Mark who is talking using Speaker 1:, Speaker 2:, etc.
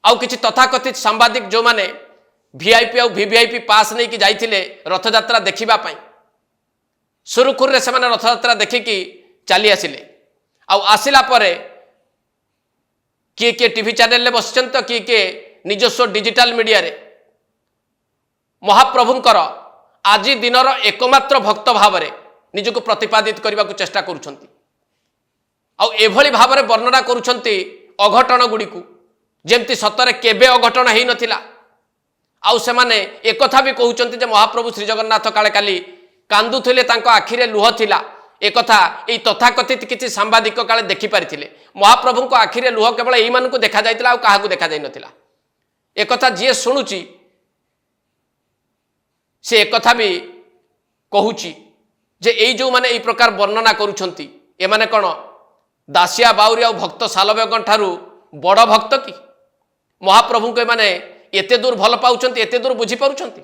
Speaker 1: आउ किछि तथाकथित सांबादिक जो माने वीआईपी आउ वीवीआईपी पास नहीं कि जाइथिले रथयात्रा देखिबा पई सुरुखुर से माने रथयात्रा देखिकी चली आसिले आउ आसिला परे किए टीवी चैनल बसचन तो किए निजस्व डिजिटल मीडिया रे महाप्रभुंकर आज दिनर एकमात्र भक्त भाव निजक प्रतिपादित करने को चेष्टा करुछंती आउ एभली भाव में वर्णना करुछंती अघटन गुड़ी को जेमती सतरे केबे अघटन हो नथिला आउ से माने एकथा भी कहउछंती जे महाप्रभु श्री जगन्नाथ काले काली कांदुथिले तांको आखिरे लुह थिला एकथा एई तथाकथित किछि सांबादिक काले देखि पारिथिले महाप्रभु को आखिरे लुह केवल एई मानकु देखा जाइतिला आउ काहाकु देखा जाई नथिला एकथा जे सुनुची से एकथा भी कहूची जे एई जो माने एई प्रकार वर्णना करुछंती ए माने कोन दासिया बाउरी आउ भक्त सालबेगन ठारू बड़ भक्त कि महाप्रभु को माने एते दूर भल पाउछंती एते दूर बुझी पारुछंती